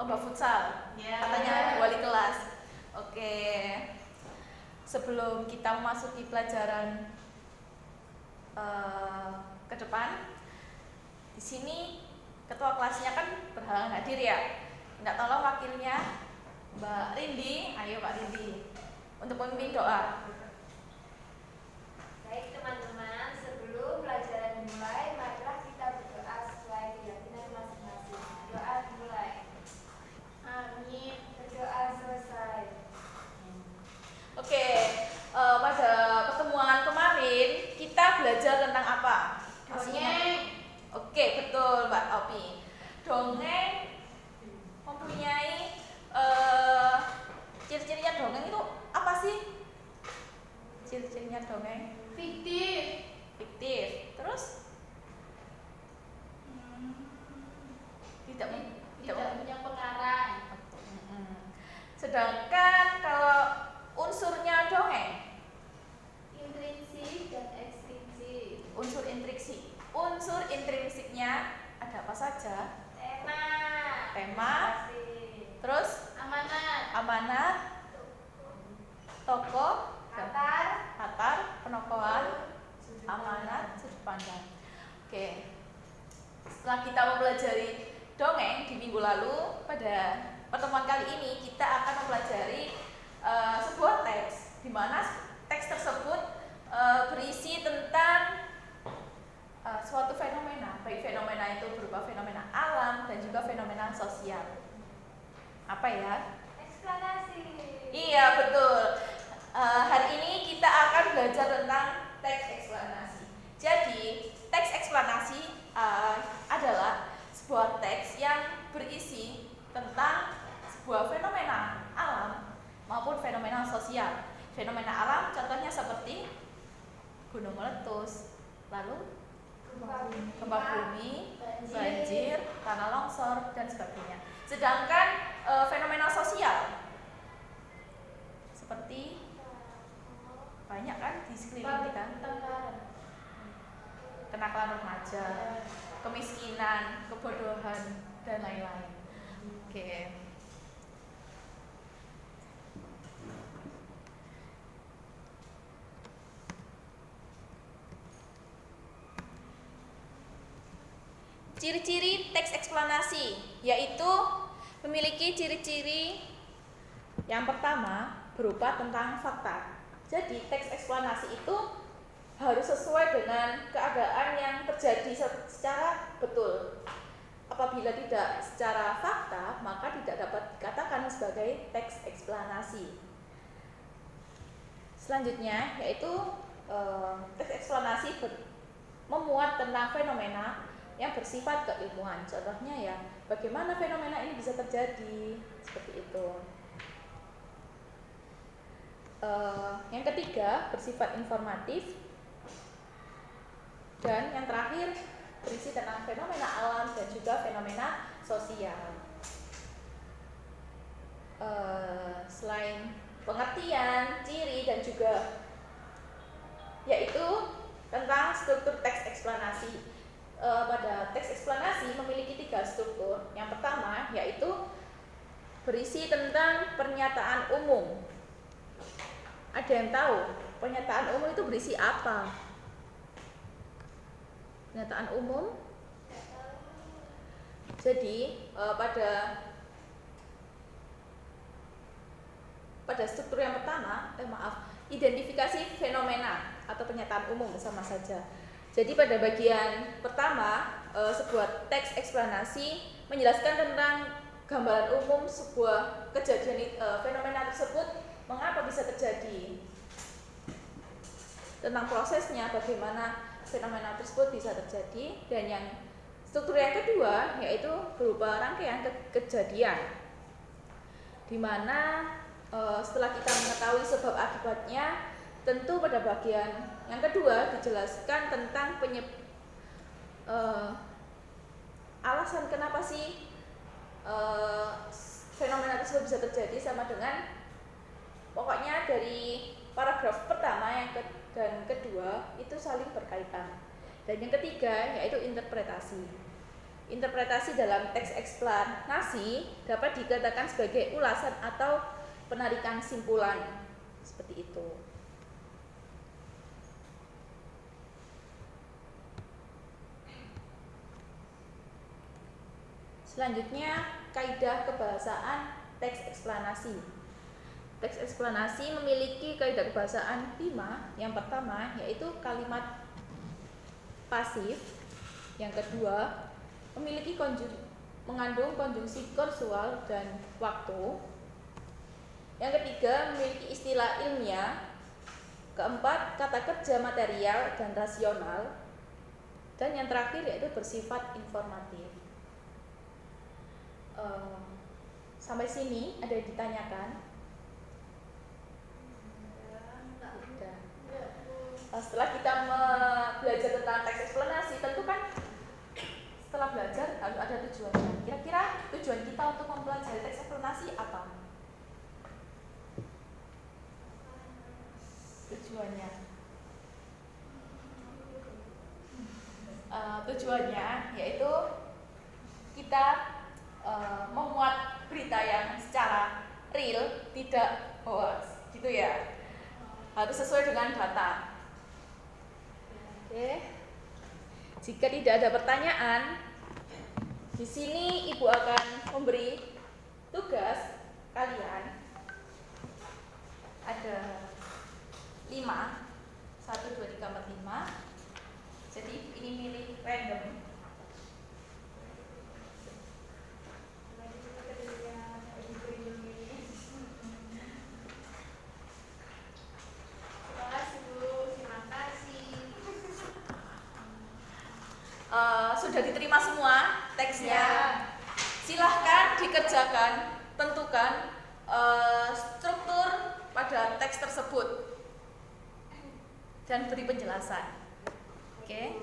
lomba futsal. Katanya wali kelas. Oke. Sebelum kita memasuki pelajaran ke depan, di sini ketua kelasnya kan berhalangan hadir ya. Minta tolong wakilnya Mbak Rindi. Ayo Mbak Rindi untuk memimpin doa. Baik teman-teman, sebelum pelajaran dimulai, marilah kita berdoa sesuai keyakinan masing-masing. Doa dimulai. Amin. Berdoa selesai. Oke, pada pertemuan kemarin kita belajar tentang apa? Dongeng. Oke, betul Mbak Opi. Dongeng mempunyai ciri-cirinya dongeng itu apa sih? Ciri-cirinya dongeng? Fiktif. Terus? Tidak punya pengarang. Sedangkan kalau unsurnya dongeng? Intrinsik dan ekstrinsik. Unsur intriksi. Unsur intrinsiknya ada apa saja? Tema. Terus? Amanat. Tokoh. Latar. Penokohan. Amanat. Sudut pandang. Oke. Setelah kita mempelajari dongeng di minggu lalu, pada pertemuan kali ini kita akan mempelajari sebuah teks, di mana teks tersebut berisi tentang suatu fenomena, baik fenomena itu berupa fenomena alam dan juga fenomena sosial. Apa ya? Eksplanasi. Iya, betul. Hari ini kita akan belajar tentang teks eksplanasi. Jadi, teks eksplanasi adalah sebuah teks yang berisi tentang sebuah fenomena alam maupun fenomena sosial. Fenomena alam contohnya seperti gunung meletus, lalu gempa bumi, banjir, tanah longsor, dan sebagainya. Sedangkan fenomena sosial seperti banyak kan di sekeliling kita, kenakalan remaja, kemiskinan, kebodohan, dan lain-lain. Oke. Ciri-ciri teks eksplanasi yaitu memiliki ciri-ciri yang pertama berupa tentang fakta. Jadi teks eksplanasi itu harus sesuai dengan keadaan yang terjadi secara betul. Apabila tidak secara fakta, maka tidak dapat dikatakan sebagai teks eksplanasi. Selanjutnya yaitu teks eksplanasi memuat tentang fenomena yang bersifat keilmuan. Contohnya ya, bagaimana fenomena ini bisa terjadi, seperti itu. Yang ketiga bersifat informatif, dan yang terakhir berisi tentang fenomena alam dan juga fenomena sosial. Selain pengertian, ciri, dan juga yaitu tentang struktur teks eksplanasi. Pada teks eksplanasi memiliki 3 struktur. Yang pertama yaitu berisi tentang pernyataan umum. Ada yang tahu pernyataan umum itu berisi apa? Pernyataan umum. Jadi pada struktur yang pertama, identifikasi fenomena atau pernyataan umum sama saja. Jadi pada bagian pertama, sebuah teks eksplanasi menjelaskan tentang gambaran umum sebuah kejadian fenomena tersebut, mengapa bisa terjadi, tentang prosesnya, bagaimana fenomena tersebut bisa terjadi. Dan yang struktur yang kedua yaitu berupa rangkaian kejadian, di mana setelah kita mengetahui sebab akibatnya, tentu pada bagian yang kedua dijelaskan tentang alasan kenapa sih fenomena tersebut bisa terjadi, sama dengan pokoknya dari paragraf pertama dan kedua itu saling berkaitan. Dan yang ketiga yaitu interpretasi. Interpretasi dalam teks eksplanasi dapat dikatakan sebagai ulasan atau penarikan simpulan. Seperti itu. Selanjutnya, kaidah kebahasaan teks eksplanasi. Teks eksplanasi memiliki kaidah kebahasaan 5. Yang pertama yaitu kalimat pasif. Yang kedua, mengandung konjungsi kursual dan waktu. Yang ketiga, memiliki istilah ilmiah. Keempat, kata kerja material dan rasional. Dan yang terakhir yaitu bersifat informatif. Sampai sini ada yang ditanyakan? Tidak. Setelah kita belajar tentang teks eksplanasi, tentu kan setelah belajar harus ada tujuannya. Kira-kira tujuan kita untuk mempelajari teks eksplanasi apa? Tujuannya yaitu kita memuat berita yang secara real, tidak hoax, gitu ya. Harus sesuai dengan data. Oke. Jika tidak ada pertanyaan, di sini Ibu akan memberi tugas kalian. Ada 5, 1, 2, 3, 4, 5. Jadi ini milih random. Sudah diterima semua teksnya. Silahkan dikerjakan, tentukan struktur pada teks tersebut dan beri penjelasan. Oke.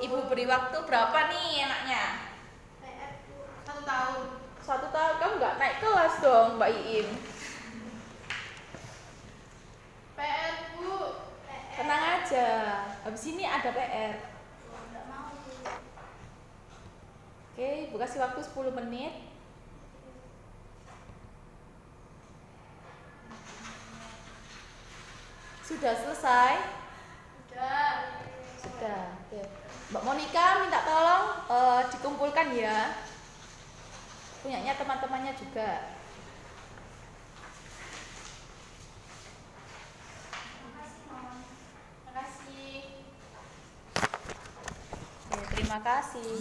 Ibu beri waktu berapa nih enaknya? 1 tahun. 1 tahun. Kamu nggak naik kelas dong, Mbak Iin. PR, Bu. Tenang aja. Habis ini ada PR. Oke, Ibu kasih waktu 10 menit. Sudah selesai? Sudah. Oke. Mbak Monica minta tolong dikumpulkan ya. Punyanya teman-temannya juga. Oke, terima kasih.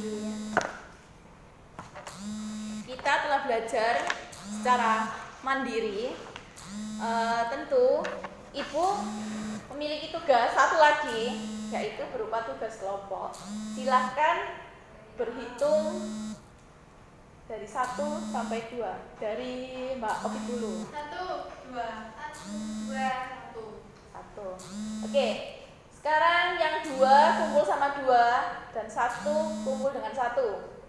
Kita telah belajar secara mandiri. Tentu Ibu memiliki tugas satu lagi, yaitu berupa tugas kelompok. Silahkan berhitung dari 1 sampai 2. Dari Mbak Opi dulu. 1, 2, 1. Oke. Sekarang yang 2 kumpul sama 2 dan 1 kumpul dengan 1.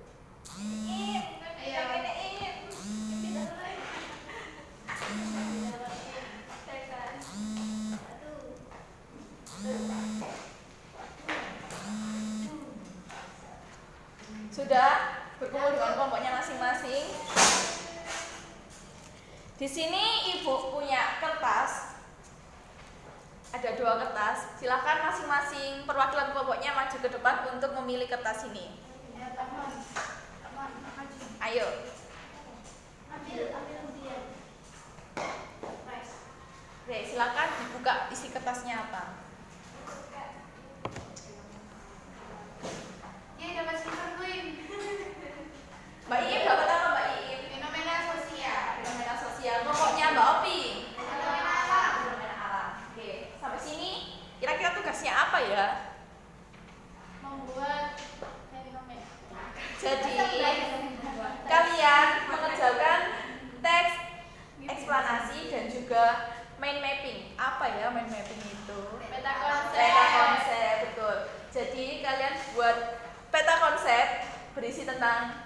Sudah berkumpul dengan kelompoknya masing-masing. Di sini Ibu punya kertas. Ada 2 kertas. Silakan masing-masing perwakilan kelompoknya maju ke depan untuk memilih kertas ini. Ayo. Oke, silakan dibuka isi kertasnya apa. Dapat silver queen. Mbak Iin dapat apa, Mbak Iin? Fenomena sosial. Fenomena sosial. Pokoknya Mbak Opi. Fenomena alam. Fenomena alam. Oke, sampai sini kira-kira tugasnya apa ya? Membuat fenomena. Jadi kalian mengerjakan teks eksplanasi dan juga mind mapping. Apa ya mind mapping itu? Peta konsep. Peta konsep, betul. Jadi kalian buat peta konsep berisi tentang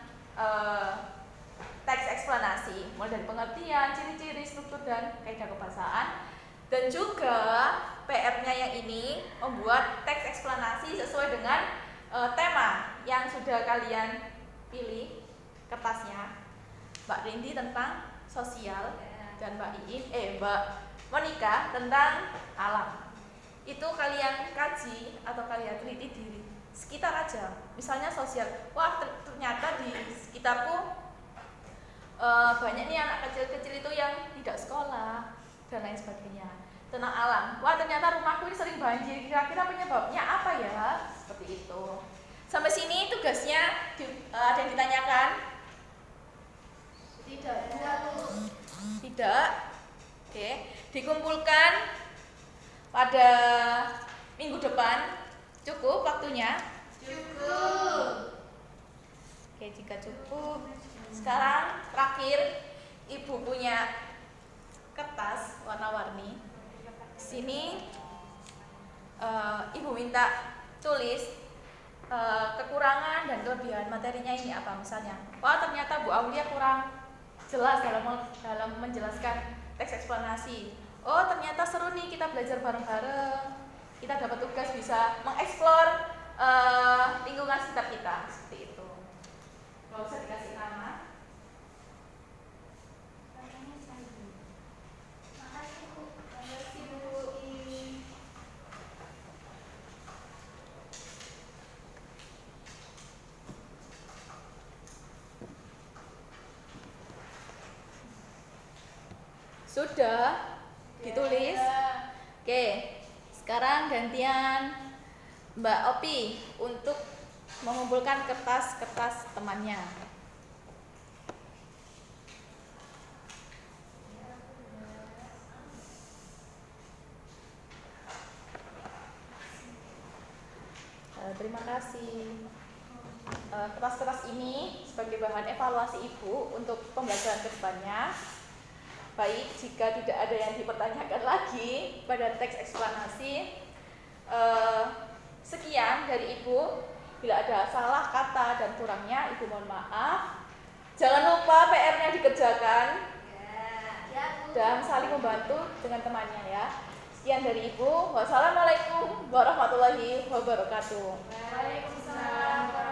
teks eksplanasi, mulai dari pengertian, ciri-ciri, struktur, dan kaidah kebahasaan. Dan juga PR-nya yang ini membuat teks eksplanasi sesuai dengan tema yang sudah kalian pilih kertasnya. Mbak Rindi tentang sosial dan Mbak Monica tentang alam. Itu kalian kaji atau kalian teliti di sekitar aja. Misalnya sosial, wah ternyata di sekitarku banyak nih anak kecil-kecil itu yang tidak sekolah dan lain sebagainya. Tentang alam, wah ternyata rumahku ini sering banjir, kira-kira penyebabnya apa ya? Seperti itu. Sampai sini tugasnya ada yang ditanyakan? Tidak. Oke, dikumpulkan pada minggu depan. Cukup waktunya? Cukup. Oke, jika cukup, sekarang terakhir Ibu punya kertas warna-warni. Sini Ibu minta tulis kekurangan dan kelebihan materinya ini apa. Misalnya, wah ternyata Bu Aulia kurang jelas dalam menjelaskan teks eksplanasi. Oh ternyata seru nih kita belajar bareng-bareng. Kita dapat tugas bisa mengeksplor lingkungan sekitar kita, seperti itu. Kalau bisa dikasih nama. Sudah ditulis. Oke, sekarang gantian Mbak Opi untuk mengumpulkan kertas-kertas temannya. Terima kasih. Kertas-kertas ini sebagai bahan evaluasi Ibu untuk pembelajaran ke depannya. Baik, jika tidak ada yang dipertanyakan lagi pada teks eksplanasi, sekian dari Ibu. Bila ada salah kata dan kurangnya, Ibu mohon maaf. Jangan lupa PR-nya dikerjakan dan saling membantu dengan temannya ya. Sekian dari Ibu. Wassalamualaikum warahmatullahi wabarakatuh. Waalaikumsalam.